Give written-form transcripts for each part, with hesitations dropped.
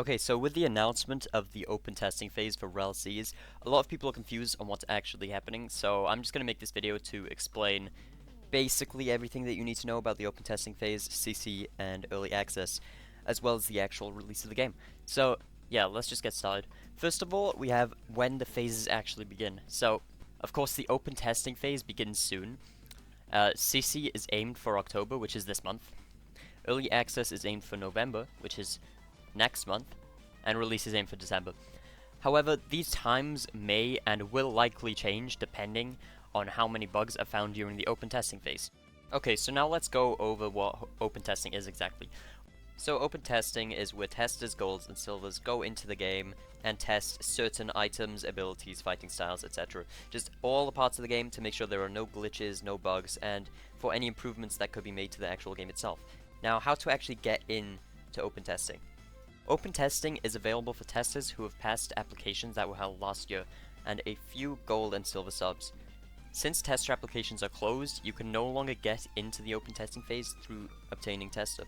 Okay, so with the announcement of the open testing phase for RELL SEAS, a lot of people are confused on what's actually happening, so I'm just going to make this video to explain basically everything that you need to know about the open testing phase, CC, and early access, as well as the actual release of the game. So, yeah, let's just get started. First of all, we have when the phases actually begin. So, of course, the open testing phase begins soon. CC is aimed for October, which is this month. Early access is aimed for November, which is next month, and release is aimed for December. However, these times may and will likely change depending on how many bugs are found during the open testing phase. Okay, so now let's go over what open testing is exactly. So open testing is where testers, golds, and silvers go into the game and test certain items, abilities, fighting styles, etc. Just all the parts of the game to make sure there are no glitches, no bugs, and for any improvements that could be made to the actual game itself. Now, how to actually get in to open testing. Open testing is available for testers who have passed applications that were held last year, and a few gold and silver subs. Since tester applications are closed, you can no longer get into the open testing phase through obtaining tester.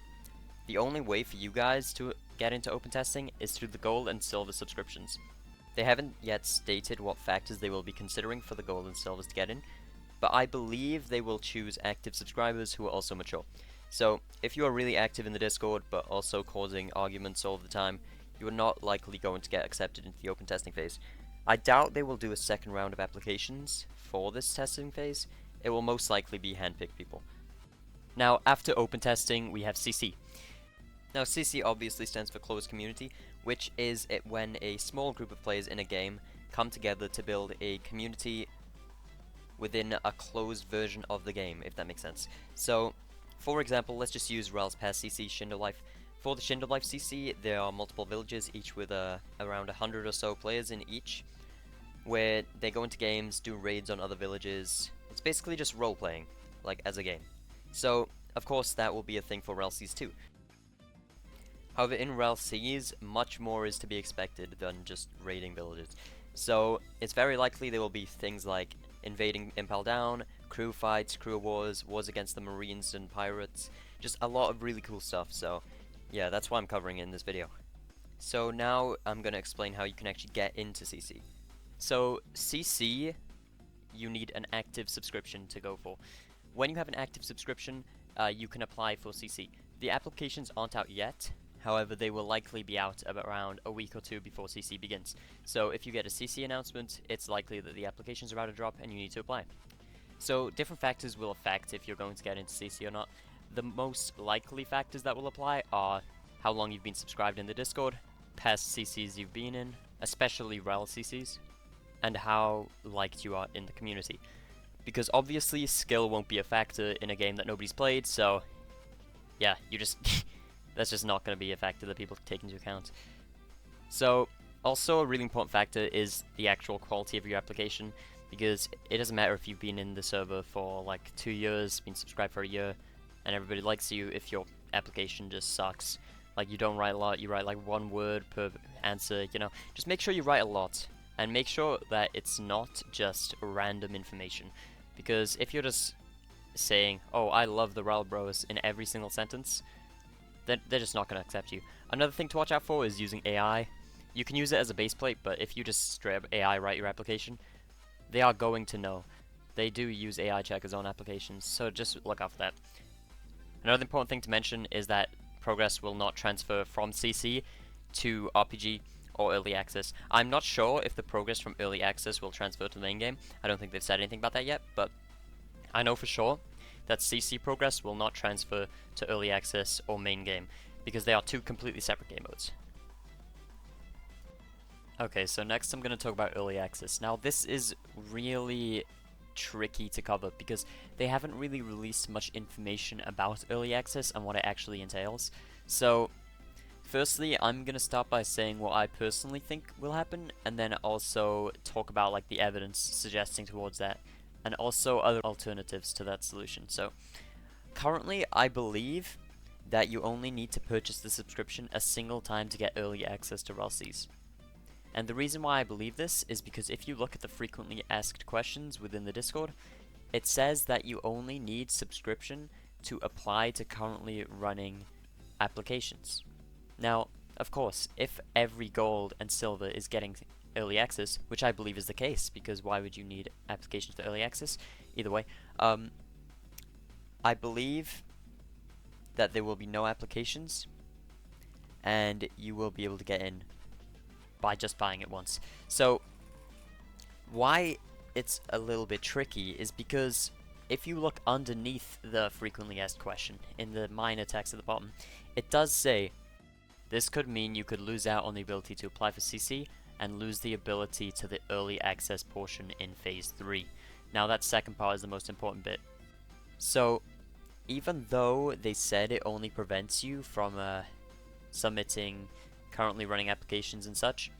The only way for you guys to get into open testing is through the gold and silver subscriptions. They haven't yet stated what factors they will be considering for the gold and silvers to get in, but I believe they will choose active subscribers who are also mature. So, if you are really active in the Discord, but also causing arguments all the time, you are not likely going to get accepted into the open testing phase. I doubt they will do a second round of applications for this testing phase. It will most likely be handpicked people. Now, after open testing, we have CC. Now, CC obviously stands for Closed Community, which is when a small group of players in a game come together to build a community within a closed version of the game, if that makes sense. So, for example, let's just use RELL's past CC, Shindo Life. For the Shindo Life CC, there are multiple villages, each with around 100 or so players in each, where they go into games, do raids on other villages. It's basically just role-playing, like as a game. So, of course, that will be a thing for RELL SEAS too. However, in RELL SEAS, much more is to be expected than just raiding villages. So, it's very likely there will be things like invading Impel Down, crew fights, crew wars, wars against the Marines and pirates, just a lot of really cool stuff, so yeah, that's why I'm covering it in this video. So now I'm going to explain how you can actually get into CC. So CC, you need an active subscription to go for. When you have an active subscription, you can apply for CC. The applications aren't out yet, however they will likely be out around a week or two before CC begins. So if you get a CC announcement, it's likely that the applications are about to drop and you need to apply. So different factors will affect if you're going to get into CC or not. The most likely factors that will apply are how long you've been subscribed in the Discord, past CCs you've been in, especially REL CCs, and how liked you are in the community. Because obviously skill won't be a factor in a game that nobody's played, so yeah, you just that's just not going to be a factor that people take into account. So, also a really important factor is the actual quality of your application, because it doesn't matter if you've been in the server for like 2 years, been subscribed for a year, and everybody likes you if your application just sucks. Like, you don't write a lot, you write like 1 word per answer, you know. Just make sure you write a lot, and make sure that it's not just random information. Because if you're just saying, oh, I love the REL bros in every single sentence, they're just not going to accept you. Another thing to watch out for is using AI. You can use it as a base plate, but if you just straight up AI write your application, they are going to know. They do use AI checkers on applications, so just look out for that. Another important thing to mention is that progress will not transfer from CC to RPG or Early Access. I'm not sure if the progress from Early Access will transfer to the main game. I don't think they've said anything about that yet, but I know for sure that CC progress will not transfer to Early Access or main game, because they are 2 completely separate game modes. Okay, so next I'm going to talk about Early Access. Now this is really tricky to cover because they haven't really released much information about Early Access and what it actually entails. So firstly, I'm going to start by saying what I personally think will happen, and then also talk about like the evidence suggesting towards that, and also other alternatives to that solution. So currently I believe that you only need to purchase the subscription a single time to get early access to REL SEAS. And the reason why I believe this is because if you look at the frequently asked questions within the Discord, it says that you only need subscription to apply to currently running applications. Now, Of course, if every gold and silver is getting early access, which I believe is the case, because why would you need applications for early access? Either way, I believe that there will be no applications, and you will be able to get in by just buying it once. So, why it's a little bit tricky is because if you look underneath the frequently asked question, in the minor text at the bottom, it does say, this could mean you could lose out on the ability to apply for CC and lose the ability to the early access portion in Phase 3. Now that second part is the most important bit. So, even though they said it only prevents you from submitting currently running applications and such,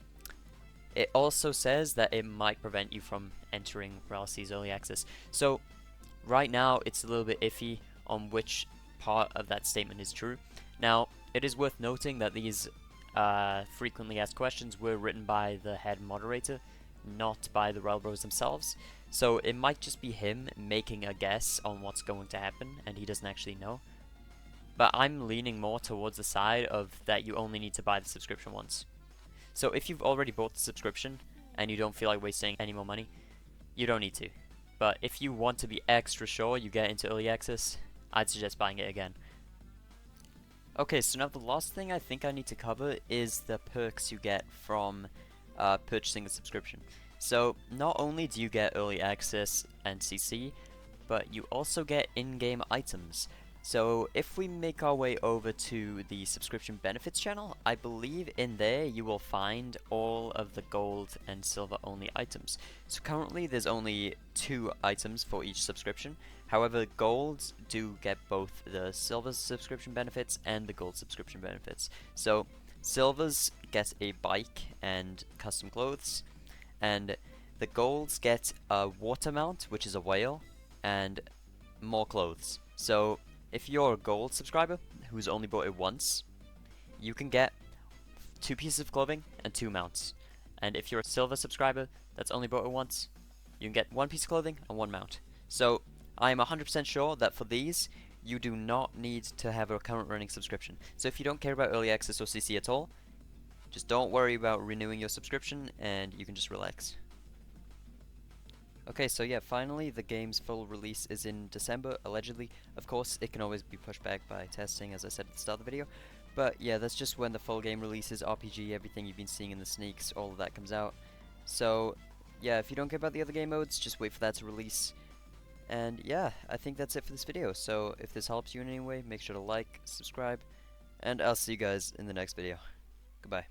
it also says that it might prevent you from entering RELL SEAS early access. So, right now it's a little bit iffy on which part of that statement is true. Now, it is worth noting that these frequently asked questions were written by the head moderator, not by the RELL Bros themselves. So it might just be him making a guess on what's going to happen, and he doesn't actually know. But I'm leaning more towards the side of that you only need to buy the subscription once. So if you've already bought the subscription, and you don't feel like wasting any more money, you don't need to. But if you want to be extra sure you get into early access, I'd suggest buying it again. Okay, so now the last thing I think I need to cover is the perks you get from purchasing a subscription. So not only do you get early access and CC, but you also get in-game items. So if we make our way over to the subscription benefits channel, I believe in there you will find all of the gold and silver only items. So currently there's only 2 items for each subscription. However, golds do get both the silver subscription benefits and the gold subscription benefits. So silvers get a bike and custom clothes, and the golds get a water mount, which is a whale, and more clothes. So if you're a gold subscriber who's only bought it once, you can get 2 pieces of clothing and 2 mounts. And if you're a silver subscriber that's only bought it once, you can get 1 piece of clothing and 1 mount. So I'm 100% sure that for these, you do not need to have a current running subscription. So if you don't care about early access or CC at all, just don't worry about renewing your subscription and you can just relax. Okay, so yeah, finally the game's full release is in December, allegedly. Of course, it can always be pushed back by testing, as I said at the start of the video. But yeah, that's just when the full game releases, RPG, everything you've been seeing in the sneaks, all of that comes out. So yeah, if you don't care about the other game modes, just wait for that to release. And yeah, I think that's it for this video. So if this helps you in any way, make sure to like, subscribe, and I'll see you guys in the next video. Goodbye.